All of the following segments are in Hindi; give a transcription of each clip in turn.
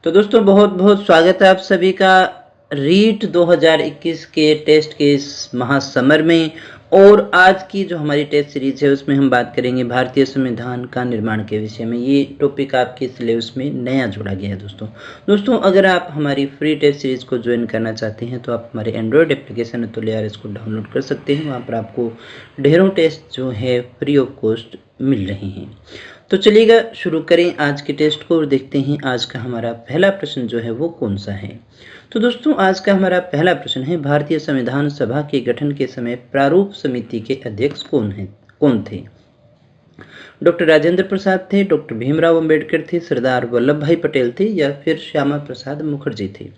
तो दोस्तों बहुत बहुत स्वागत है आप सभी का रीट 2021 के टेस्ट के इस महासमर में। और आज की जो हमारी टेस्ट सीरीज है उसमें हम बात करेंगे भारतीय संविधान का निर्माण के विषय में। ये टॉपिक आपके सिलेबस में नया जोड़ा गया है दोस्तों अगर आप हमारी फ्री टेस्ट सीरीज को ज्वाइन करना चाहते हैं तो आप हमारे एंड्रॉयड एप्लीकेशन अतुल आरएस को डाउनलोड कर सकते हैं। वहाँ पर आपको ढेरों टेस्ट जो है फ्री ऑफ कॉस्ट मिल रहे हैं। तो चलिएगा शुरू करें आज के टेस्ट को और देखते हैं आज का हमारा पहला प्रश्न जो है वो कौन सा है। तो दोस्तों आज का हमारा पहला प्रश्न है, भारतीय संविधान सभा के गठन के समय प्रारूप समिति के अध्यक्ष कौन थे? डॉक्टर राजेंद्र प्रसाद थे, डॉक्टर भीमराव अंबेडकर थे, सरदार वल्लभ भाई पटेल थे या फिर श्यामा प्रसाद मुखर्जी थे?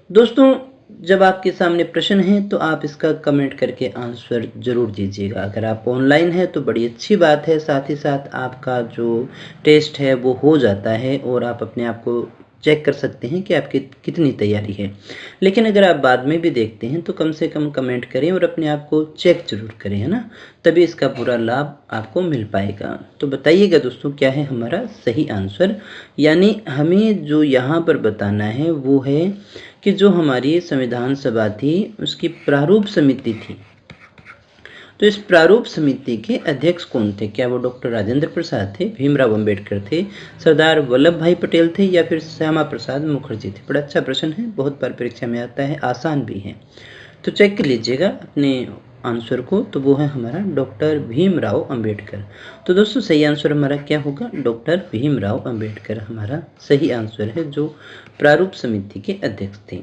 दोस्तों जब आपके सामने प्रश्न है तो आप इसका कमेंट करके आंसर जरूर दीजिएगा। अगर आप ऑनलाइन है तो बड़ी अच्छी बात है, साथ ही साथ आपका जो टेस्ट है वो हो जाता है और आप अपने आप को चेक कर सकते हैं कि आपकी कितनी तैयारी है। लेकिन अगर आप बाद में भी देखते हैं तो कम से कम कमेंट करें और अपने आप को चेक जरूर करें, है ना, तभी इसका पूरा लाभ आपको मिल पाएगा। तो बताइएगा दोस्तों क्या है हमारा सही आंसर। यानी हमें जो यहाँ पर बताना है वो है कि जो हमारी संविधान सभा थी उसकी प्रारूप समिति थी, तो इस प्रारूप समिति के अध्यक्ष कौन थे? क्या वो डॉक्टर राजेंद्र प्रसाद थे, भीमराव अंबेडकर थे, सरदार वल्लभ भाई पटेल थे या फिर श्यामा प्रसाद मुखर्जी थे? बड़ा अच्छा प्रश्न है, बहुत बार परीक्षा में आता है, आसान भी है। तो चेक कर लीजिएगा अपने आंसर को। तो वो है हमारा डॉक्टर भीमराव अंबेडकर। तो दोस्तों सही आंसर हमारा क्या होगा? डॉक्टर भीमराव अंबेडकर हमारा सही आंसर है, जो प्रारूप समिति के अध्यक्ष थे।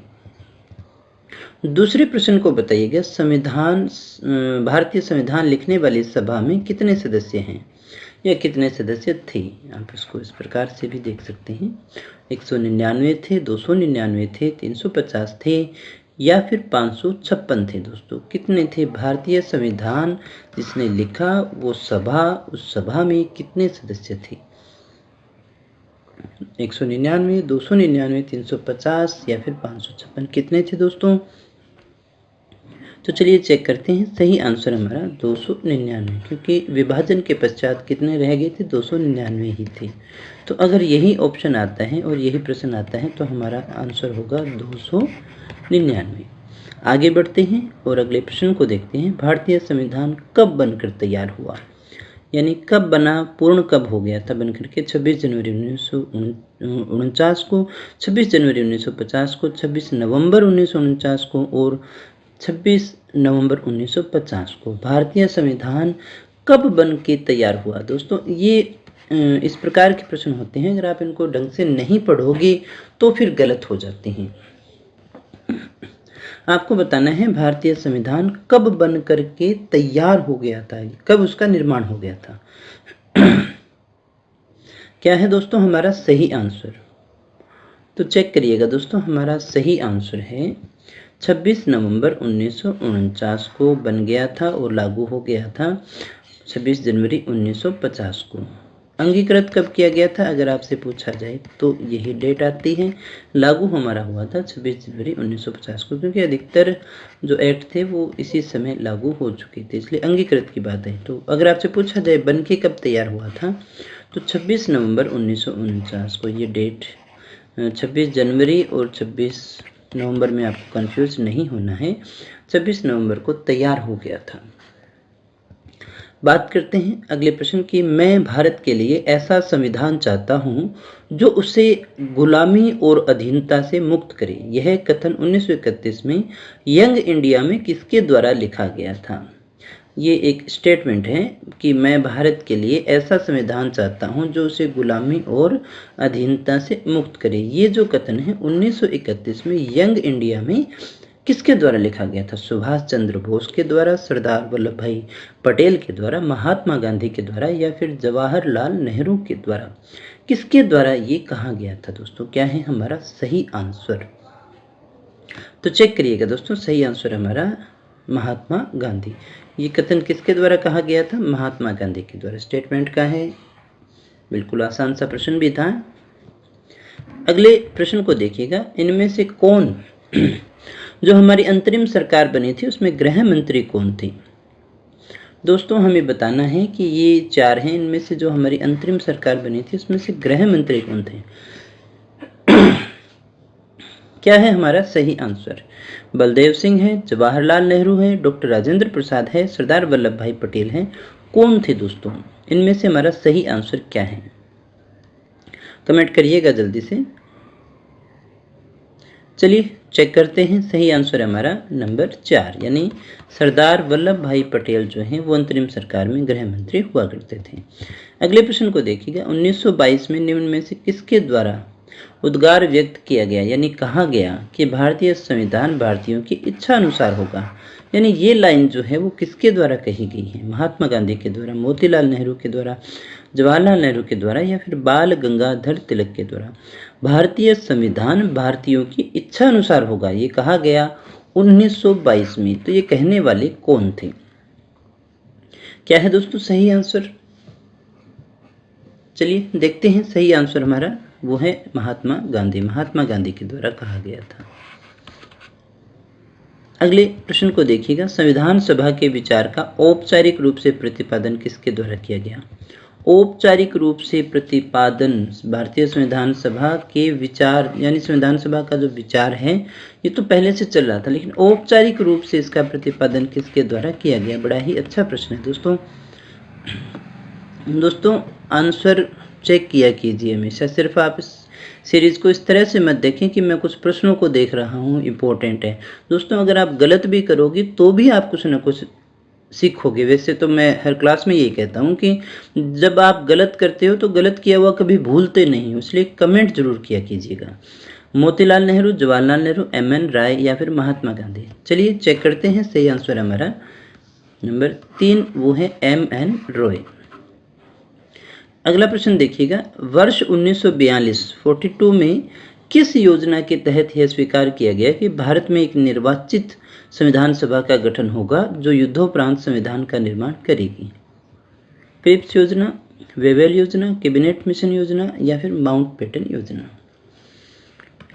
दूसरे प्रश्न को बताइएगा, भारतीय संविधान लिखने वाली सभा में कितने सदस्य हैं या कितने सदस्य थे? आप इसको इस प्रकार से भी देख सकते हैं, 199 थे, 299 थे, 350 थे या फिर 556 थे। दोस्तों कितने थे? भारतीय संविधान जिसने लिखा वो सभा, उस सभा में कितने सदस्य थे? 199, 299, 350 या फिर 556, कितने थे दोस्तों? तो चलिए चेक करते हैं। सही आंसर हमारा 299, क्योंकि विभाजन के पश्चात कितने रह गए थे? 299 ही थे। तो अगर यही ऑप्शन आता है और यही प्रश्न आता है तो हमारा आंसर होगा 299। आगे बढ़ते हैं और अगले प्रश्न को देखते हैं। भारतीय संविधान कब बनकर तैयार हुआ? यानी कब बना, पूर्ण कब हो गया था बनकर के? 26 जनवरी 1949 को, 26 जनवरी 1950 को, 26 नवंबर 1949 को और 26 नवंबर 1950 को भारतीय संविधान कब बन के तैयार हुआ? दोस्तों ये इस प्रकार के प्रश्न होते हैं, अगर आप इनको ढंग से नहीं पढ़ोगे तो फिर गलत हो जाते हैं। आपको बताना है भारतीय संविधान कब बन करके तैयार हो गया था, कब उसका निर्माण हो गया था। क्या है दोस्तों हमारा सही आंसर? तो चेक करिएगा दोस्तों, हमारा सही आंसर है 26 नवंबर 1949 को बन गया था और लागू हो गया था 26 जनवरी 1950 को। अंगीकृत कब किया गया था अगर आपसे पूछा जाए तो यही डेट आती है। लागू हमारा हुआ था 26 जनवरी 1950 को, क्योंकि अधिकतर जो एक्ट थे वो इसी समय लागू हो चुके थे, इसलिए अंगीकृत की बात है। तो अगर आपसे पूछा जाए बन के कब तैयार हुआ था तो 26 नवंबर 1949 को। ये डेट 26 जनवरी और 26 नवंबर में आपको कंफ्यूज नहीं होना है, 26 नवंबर को तैयार हो गया था। बात करते हैं अगले प्रश्न की। मैं भारत के लिए ऐसा संविधान चाहता हूं जो उसे गुलामी और अधीनता से मुक्त करे। यह कथन 1931 में यंग इंडिया में किसके द्वारा लिखा गया था? ये एक स्टेटमेंट है कि मैं भारत के लिए ऐसा संविधान चाहता हूं जो उसे गुलामी और अधीनता से मुक्त करे। ये जो कथन है 1931 में यंग इंडिया में किसके द्वारा लिखा गया था? सुभाष चंद्र बोस के द्वारा, सरदार वल्लभ भाई पटेल के द्वारा, महात्मा गांधी के द्वारा या फिर जवाहरलाल नेहरू के द्वारा? किसके द्वारा ये कहा गया था दोस्तों? क्या है हमारा सही आंसर? तो चेक करिएगा दोस्तों, सही आंसर हमारा महात्मा गांधी। ये कथन किसके द्वारा कहा गया था? महात्मा गांधी के द्वारा। स्टेटमेंट का है, बिल्कुल आसान सा प्रश्न भी था। अगले प्रश्न को देखिएगा, इनमें से कौन जो हमारी अंतरिम सरकार बनी थी उसमें गृह मंत्री कौन थे? दोस्तों हमें बताना है कि ये 4 हैं, इनमें से जो हमारी अंतरिम सरकार बनी थी उसमें से गृह मंत्री कौन थे? क्या है हमारा सही आंसर? बलदेव सिंह है, जवाहरलाल नेहरू है, डॉक्टर राजेंद्र प्रसाद है, सरदार वल्लभ भाई पटेल हैं। कौन थे दोस्तों? इनमें से हमारा सही आंसर क्या है? कमेंट करिएगा जल्दी से। चलिए चेक करते हैं। सही आंसर है हमारा नंबर 4, यानी सरदार वल्लभ भाई पटेल जो हैं वो अंतरिम सरकार में गृह मंत्री हुआ करते थे। अगले प्रश्न को देखिएगा। 1922 में निम्न में से किसके द्वारा उद्गार व्यक्त किया गया, यानी कहा गया कि भारतीय संविधान भारतीयों की इच्छा अनुसार होगा? यानी ये लाइन जो है वो किसके द्वारा कही गई है? महात्मा गांधी के द्वारा, मोतीलाल नेहरू के द्वारा, जवाहरलाल नेहरू के द्वारा या फिर बाल गंगाधर तिलक के द्वारा? भारतीय संविधान भारतीयों की इच्छा अनुसार होगा, ये कहा गया 1922 में। तो ये कहने वाले कौन थे? क्या है दोस्तों सही आंसर? चलिए देखते हैं। सही आंसर हमारा वो है महात्मा गांधी। महात्मा गांधी के द्वारा कहा गया था। अगले प्रश्न को देखिएगा। संविधान सभा के विचार का औपचारिक रूप से प्रतिपादन किसके द्वारा किया गया? औपचारिक रूप से प्रतिपादन भारतीय संविधान सभा के विचार, यानी संविधान सभा का जो विचार है ये तो पहले से चल रहा था, लेकिन औपचारिक रूप से इसका प्रतिपादन किसके द्वारा किया गया? बड़ा ही अच्छा प्रश्न है दोस्तों आंसर चेक किया कीजिए हमेशा। सिर्फ आप इस सीरीज को इस तरह से मत देखें कि मैं कुछ प्रश्नों को देख रहा हूँ, इम्पोर्टेंट है दोस्तों। अगर आप गलत भी करोगे तो भी आप कुछ ना कुछ सीखोगे। वैसे तो मैं हर क्लास में यही कहता हूँ कि जब आप गलत करते हो तो गलत किया हुआ कभी भूलते नहीं हो, इसलिए कमेंट जरूर किया कीजिएगा। मोतीलाल नेहरू, जवाहरलाल नेहरू, MN राय या फिर महात्मा गांधी? चलिए चेक करते हैं। सही आंसर हमारा नंबर 3 वो है MN रॉय। अगला प्रश्न देखिएगा। वर्ष 1942 में किस योजना के तहत यह स्वीकार किया गया कि भारत में एक निर्वाचित संविधान सभा का गठन होगा जो युद्धोपरांत संविधान का निर्माण करेगी? क्रिप्स योजना, वेवेल योजना, कैबिनेट मिशन योजना या फिर माउंटबेटन योजना?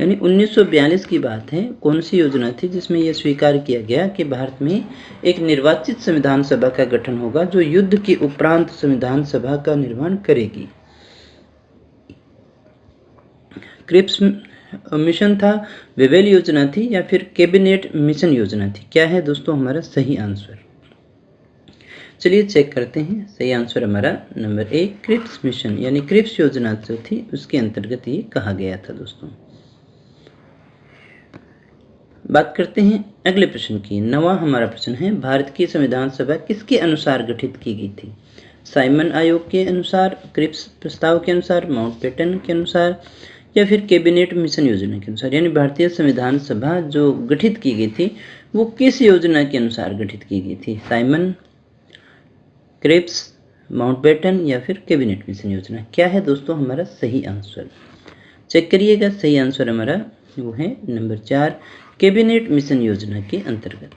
यानी 1942 की बात है। कौन सी योजना थी जिसमें यह स्वीकार किया गया कि भारत में एक निर्वाचित संविधान सभा का गठन होगा जो युद्ध के उपरांत संविधान सभा का निर्माण करेगी? क्रिप्स मिशन था, वेवेल योजना थी या फिर कैबिनेट मिशन योजना थी? क्या है दोस्तों हमारा सही आंसर? चलिए चेक करते हैं। सही आंसर हमारा नंबर 1 क्रिप्स मिशन, यानी क्रिप्स योजना जो थी उसके अंतर्गत ये कहा गया था दोस्तों। बात करते हैं अगले प्रश्न की। 9वां हमारा प्रश्न है। भारत की संविधान सभा किसके अनुसार गठित की गई थी? साइमन आयोग के अनुसार, क्रिप्स प्रस्ताव के अनुसार, माउंटबेटन के अनुसार या फिर कैबिनेट मिशन योजना के अनुसार? यानी भारतीय संविधान सभा जो गठित की गई थी वो किस योजना के अनुसार गठित की गई थी? साइमन, क्रिप्स, माउंटबेटन या फिर कैबिनेट मिशन योजना? क्या है दोस्तों हमारा सही आंसर? चेक करिएगा। सही आंसर हमारा वो है नंबर 4 कैबिनेट मिशन योजना के अंतर्गत।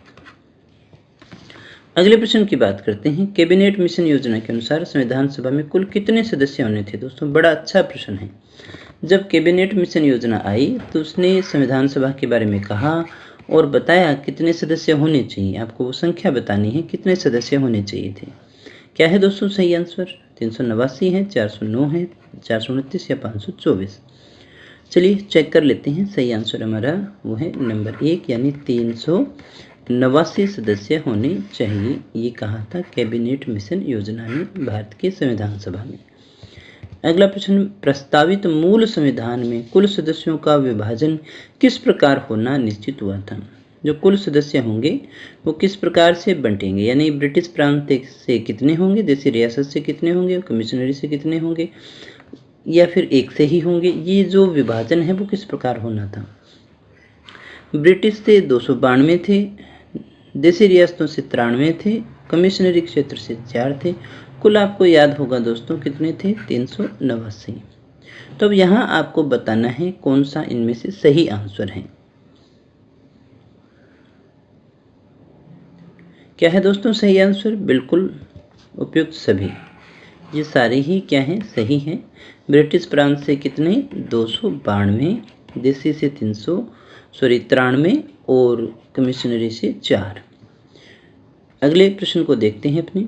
अगले प्रश्न की बात करते हैं। कैबिनेट मिशन योजना के अनुसार संविधान सभा में कुल कितने सदस्य होने थे? दोस्तों बड़ा अच्छा प्रश्न है। जब कैबिनेट मिशन योजना आई तो उसने संविधान सभा के बारे में कहा और बताया कितने सदस्य होने चाहिए। आपको वो संख्या बतानी है, कितने सदस्य होने चाहिए थे। क्या है दोस्तों सही आंसर? 389 है, 409 है, 429 या 524? चलिए चेक कर लेते हैं। सही आंसर हमारा वो है नंबर 1, यानी 389 सदस्य होने चाहिए, ये कहा था कैबिनेट मिशन योजना ने भारत के संविधान सभा में। अगला प्रश्न। प्रस्तावित मूल संविधान में कुल सदस्यों का विभाजन किस प्रकार होना निश्चित हुआ था? जो कुल सदस्य होंगे वो किस प्रकार से बंटेंगे? यानी ब्रिटिश प्रांत से कितने होंगे, देसी रियासत से कितने होंगे, कमिश्नरी से कितने होंगे या फिर एक से ही होंगे? ये जो विभाजन है वो किस प्रकार होना था? ब्रिटिश से 292 थे, देसी रियासतों से 93 थे, कमिश्नरी क्षेत्र से 4 थे। कुल आपको याद होगा दोस्तों कितने थे? 389। तो अब यहाँ आपको बताना है कौन सा इनमें से सही आंसर है। क्या है दोस्तों सही आंसर? बिल्कुल उपयुक्त सभी, ये सारे ही क्या हैं? सही हैं। ब्रिटिश प्रांत से कितने? 292, देसी से 93 और कमिश्नरी से 4। अगले प्रश्न को देखते हैं अपने।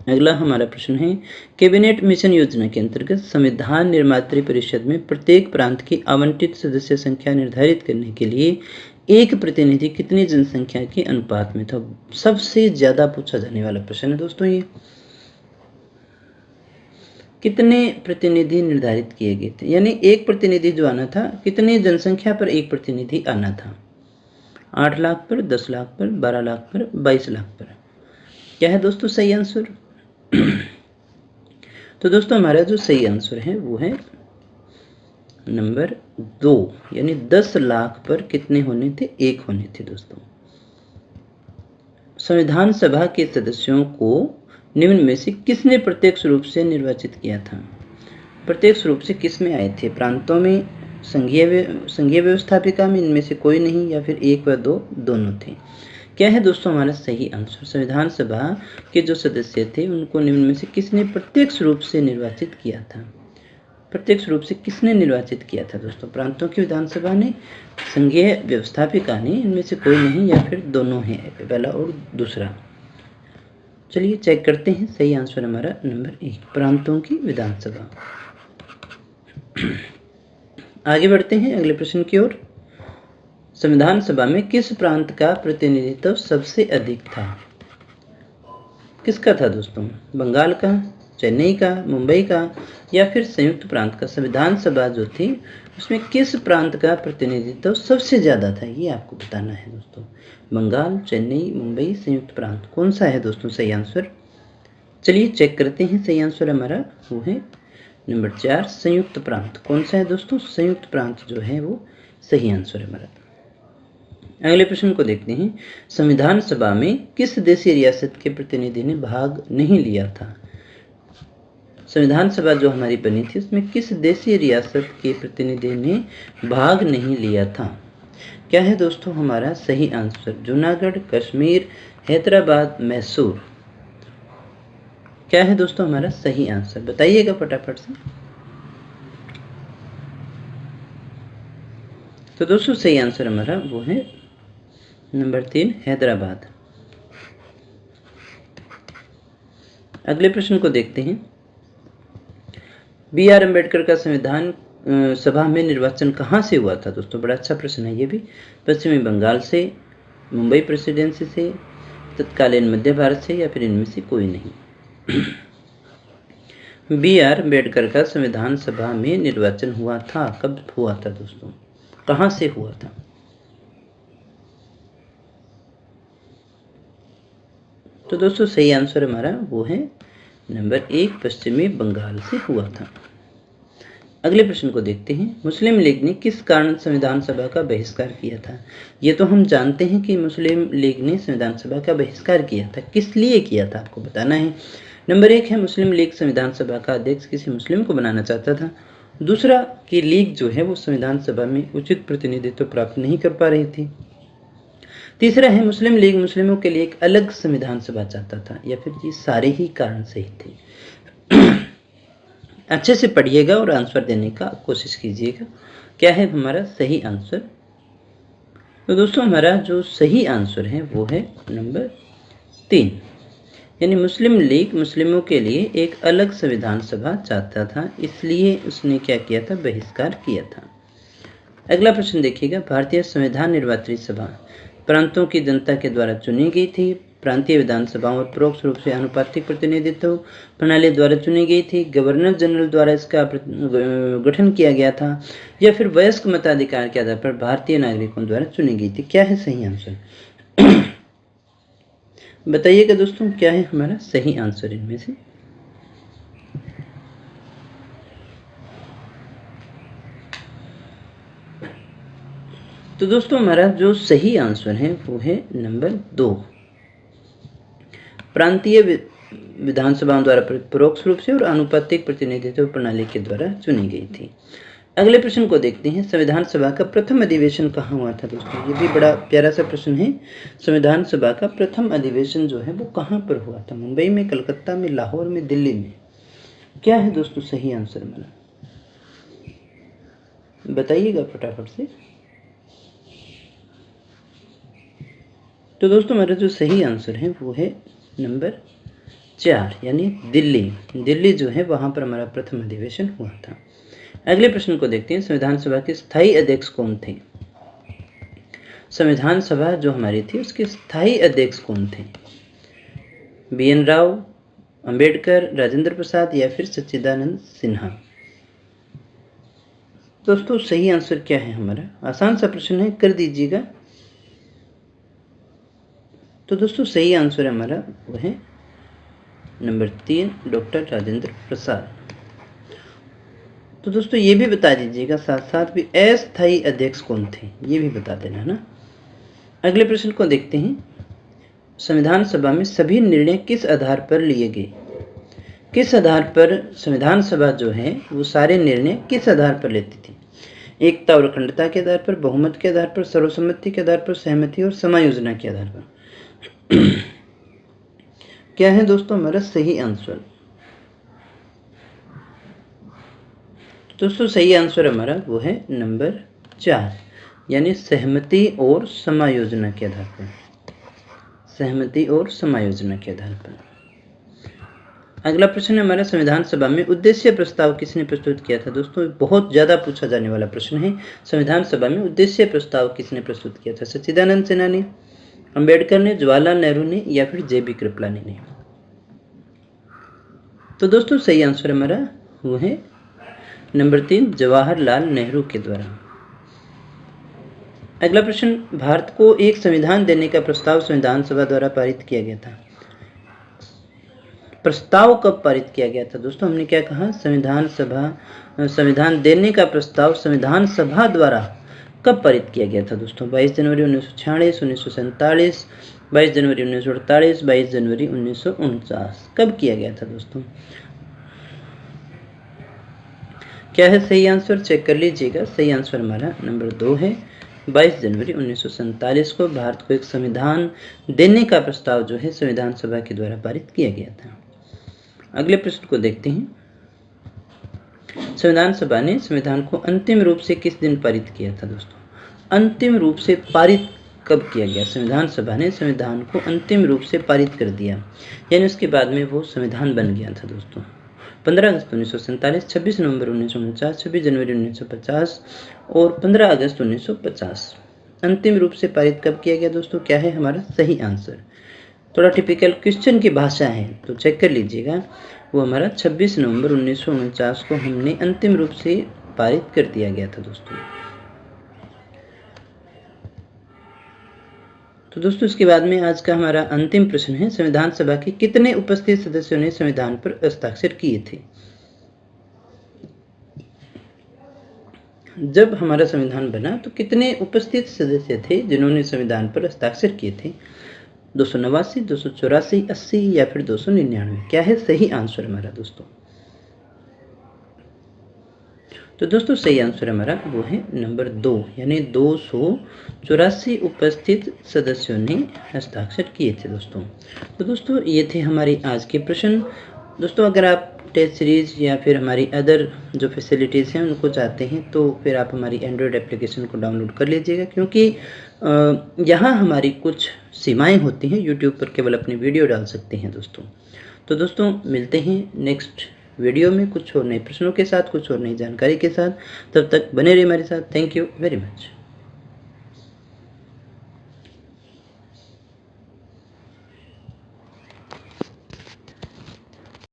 अगला हमारा प्रश्न है, कैबिनेट मिशन योजना के अंतर्गत संविधान निर्मात्री परिषद में प्रत्येक प्रांत की आवंटित सदस्य संख्या निर्धारित करने के लिए एक प्रतिनिधि कितनी जनसंख्या के अनुपात में था? सबसे ज्यादा पूछा जाने वाला प्रश्न है दोस्तों ये। कितने प्रतिनिधि निर्धारित किए गए थे, यानी एक प्रतिनिधि जो आना था, कितनी जनसंख्या पर एक प्रतिनिधि आना था? 8 लाख पर, 10 लाख पर, 12 लाख पर, 22 लाख पर। क्या है दोस्तों सही आंसर? तो दोस्तों हमारा जो सही आंसर है वो है नंबर 2, यानी 10 लाख पर कितने होने थे? 1 होने थे दोस्तों। संविधान सभा के सदस्यों को निम्न में से किसने प्रत्यक्ष रूप से निर्वाचित किया था? प्रत्यक्ष रूप से किस में आए थे? प्रांतों में, संघीय व्यवस्थापिका में, इनमें से कोई नहीं, या फिर 1 व 2 दोनों थे? क्या है दोस्तों हमारा सही आंसर? संविधान सभा के जो सदस्य थे उनको निम्न में से किसने प्रत्यक्ष रूप से निर्वाचित किया था? प्रत्यक्ष रूप से किसने निर्वाचित किया था दोस्तों? प्रांतों की विधानसभा ने, संघीय व्यवस्थापिका ने, इनमें से कोई नहीं, या फिर दोनों हैं, पहला और दूसरा। चलिए चेक करते हैं। सही आंसर हमारा नंबर 1, प्रांतों की विधानसभा। आगे बढ़ते हैं अगले प्रश्न की ओर। संविधान सभा में किस प्रांत का प्रतिनिधित्व सबसे अधिक था? किसका था दोस्तों? बंगाल का, चेन्नई का, मुंबई का, या फिर संयुक्त प्रांत का? संविधान सभा जो थी उसमें किस प्रांत का प्रतिनिधित्व सबसे ज्यादा था, ये आपको बताना है दोस्तों। बंगाल, चेन्नई, मुंबई, संयुक्त प्रांत, कौन सा है दोस्तों सही आंसर? चलिए चेक करते हैं। सही आंसर हमारा वो है नंबर 4, संयुक्त प्रांत। कौन सा है दोस्तों? संयुक्त प्रांत जो है वो सही आंसर है हमारा। अगले प्रश्न को देखते हैं। संविधान सभा में किस देशी रियासत के प्रतिनिधि ने भाग नहीं लिया था? संविधान सभा जो हमारी बनी थी उसमें किस देशी रियासत के प्रतिनिधि ने भाग नहीं लिया था? क्या है दोस्तों हमारा सही आंसर? जूनागढ़, कश्मीर, हैदराबाद, मैसूर। क्या है दोस्तों हमारा सही आंसर? बताइएगा फटाफट से। तो दोस्तों सही आंसर हमारा वो है नंबर 3, हैदराबाद। अगले प्रश्न को देखते हैं। बी आर अम्बेडकर का संविधान सभा में निर्वाचन कहाँ से हुआ था दोस्तों? बड़ा अच्छा प्रश्न है ये भी। पश्चिमी बंगाल से, मुंबई प्रेसिडेंसी से, तत्कालीन मध्य भारत से, या फिर इनमें से कोई नहीं। बी आर अम्बेडकर का संविधान सभा में निर्वाचन हुआ था। कब हुआ था दोस्तों? कहाँ से हुआ था? तो दोस्तों सही आंसर हमारा वो है नंबर 1, पश्चिमी बंगाल से हुआ था। अगले प्रश्न को देखते हैं। मुस्लिम लीग ने किस कारण संविधान सभा का बहिष्कार किया था? ये तो हम जानते हैं कि मुस्लिम लीग ने संविधान सभा का बहिष्कार किया था। किस लिए किया था आपको बताना है। नंबर 1 है, मुस्लिम लीग संविधान सभा का अध्यक्ष किसी मुस्लिम को बनाना चाहता था। दूसरा कि लीग जो है वो संविधान सभा में उचित प्रतिनिधित्व प्राप्त नहीं कर पा रही थी। तीसरा है, मुस्लिम लीग मुस्लिमों के लिए एक अलग संविधान सभा चाहता था। या फिर ये सारे ही कारण सही थे। अच्छे से पढ़िएगा और आंसर देने का कोशिश कीजिएगा। क्या है हमारा सही आंसर? तो दोस्तों हमारा जो सही आंसर है वो है नंबर 3, यानी मुस्लिम लीग मुस्लिमों के लिए एक अलग संविधान सभा चाहता था, इसलिए उसने क्या किया था? बहिष्कार किया था। अगला प्रश्न देखिएगा। भारतीय संविधान निर्वात्री सभा प्रांतों की जनता के द्वारा चुनी गई थी, प्रांतीय विधानसभाओं और परोक्ष रूप से आनुपातिक प्रतिनिधित्व प्रणाली द्वारा चुनी गई थी, गवर्नर जनरल द्वारा इसका गठन किया गया था, या फिर वयस्क मताधिकार के आधार पर भारतीय नागरिकों द्वारा चुनी गई थी? क्या है सही आंसर? बताइएगा दोस्तों क्या है हमारा सही आंसर इनमें से? तो दोस्तों हमारा जो सही आंसर है वो है नंबर 2, प्रांतीय विधानसभाओं द्वारा परोक्ष रूप से और आनुपातिक प्रतिनिधित्व प्रणाली के द्वारा चुनी गई थी। अगले प्रश्न को देखते हैं। संविधान सभा का प्रथम अधिवेशन कहाँ हुआ था दोस्तों? ये भी बड़ा प्यारा सा प्रश्न है। संविधान सभा का प्रथम अधिवेशन जो है वो कहाँ पर हुआ था? मुंबई में, कलकत्ता में, लाहौर में, दिल्ली में? क्या है दोस्तों सही आंसर हमारा? बताइएगा फटाफट से। तो दोस्तों हमारा जो सही आंसर है वो है नंबर 4 यानी दिल्ली। दिल्ली जो है वहाँ पर हमारा प्रथम अधिवेशन हुआ था। अगले प्रश्न को देखते हैं, संविधान सभा के स्थायी अध्यक्ष कौन थे? संविधान सभा जो हमारी थी उसके स्थायी अध्यक्ष कौन थे? BN राव, अंबेडकर, राजेंद्र प्रसाद या फिर सच्चिदानंद सिन्हा? दोस्तों सही आंसर क्या है हमारा? आसान सा प्रश्न है, कर दीजिएगा। तो दोस्तों सही आंसर है हमारा वो है नंबर 3 डॉक्टर राजेंद्र प्रसाद। तो दोस्तों ये भी बता दीजिएगा साथ साथ भी अस्थायी अध्यक्ष कौन थे, ये भी बता देना है ना। अगले प्रश्न को देखते हैं, संविधान सभा में सभी निर्णय किस आधार पर लिए गए? किस आधार पर संविधान सभा जो है वो सारे निर्णय किस आधार पर लेती थी? एकता और अखंडता के आधार पर, बहुमत के आधार पर, सर्वसम्मति के आधार पर, सहमति और समायोजना के आधार पर। क्या है दोस्तों हमारा सही आंसर? दोस्तों सही आंसर हमारा वो है नंबर 4 यानी सहमति और समायोजना के आधार पर। सहमति और समायोजना के आधार पर। अगला प्रश्न है हमारा, संविधान सभा में उद्देश्य प्रस्ताव किसने प्रस्तुत किया था? दोस्तों बहुत ज्यादा पूछा जाने वाला प्रश्न है। संविधान सभा में उद्देश्य प्रस्ताव किसने प्रस्तुत किया था? सच्चिदानंद सिन्हा ने, अंबेडकर ने, जवाहरलाल नेहरू ने या फिर JB कृपलानी ने? तो दोस्तों सही आंसर हमारा वो है नंबर 3 जवाहरलाल नेहरू के द्वारा। अगला प्रश्न, भारत को एक संविधान देने का प्रस्ताव संविधान सभा द्वारा पारित किया गया था। प्रस्ताव कब पारित किया गया था? दोस्तों हमने क्या कहा, संविधान देने का प्रस्ताव संविधान सभा द्वारा कब पारित किया गया था? दोस्तों 22 जनवरी 1946, 1947, 22 जनवरी 1948, 22 जनवरी 1949। कब किया गया था दोस्तों? क्या है सही आंसर? चेक कर लीजिएगा। सही आंसर हमारा नंबर 2 है 22 जनवरी 1947 को भारत को एक संविधान देने का प्रस्ताव जो है संविधान सभा के द्वारा पारित किया गया था। अगले प्रश्न को देखते हैं, संविधान सभा ने संविधान को अंतिम रूप से किस दिन पारित किया था? दोस्तों अंतिम रूप से पारित कब किया गया? संविधान सभा ने संविधान को अंतिम रूप से पारित कर दिया, यानी उसके बाद में वो संविधान बन गया था। दोस्तों 15 अगस्त 1947, 26 नवंबर 1949, 26 जनवरी 1950 और 15 अगस्त 1950। अंतिम रूप से पारित कब किया गया? दोस्तों क्या है हमारा सही आंसर? थोड़ा टिपिकल क्वेश्चन की भाषा है तो चेक कर लीजिएगा। वो हमारा 26 नवंबर 1949 को हमने अंतिम रूप से पारित कर दिया गया था दोस्तों। तो दोस्तों इसके बाद में आज का हमारा अंतिम प्रश्न है, संविधान सभा के कितने उपस्थित सदस्यों ने संविधान पर हस्ताक्षर किए थे? जब हमारा संविधान बना तो कितने उपस्थित सदस्य थे जिन्होंने संविधान पर हस्ताक्षर किए थे? 289, 284, 80 या फिर 299? क्या है सही आंसर हमारा दोस्तों? तो दोस्तों सही आंसर हमारा वो है नंबर 2 यानी 284 उपस्थित सदस्यों ने हस्ताक्षर किए थे दोस्तों। तो दोस्तों ये थे हमारे आज के प्रश्न। दोस्तों अगर आप टेस्ट सीरीज या फिर हमारी अदर जो फैसिलिटीज़ हैं उनको चाहते हैं तो फिर आप हमारी एंड्रॉयड एप्लीकेशन को डाउनलोड कर लीजिएगा, क्योंकि यहाँ हमारी कुछ सीमाएं होती हैं। यूट्यूब पर केवल अपनी वीडियो डाल सकते हैं दोस्तों। तो दोस्तों मिलते हैं नेक्स्ट वीडियो में कुछ और नए प्रश्नों के साथ, कुछ और नई जानकारी के साथ। तब तक बने रहिए हमारे साथ। Thank you very much.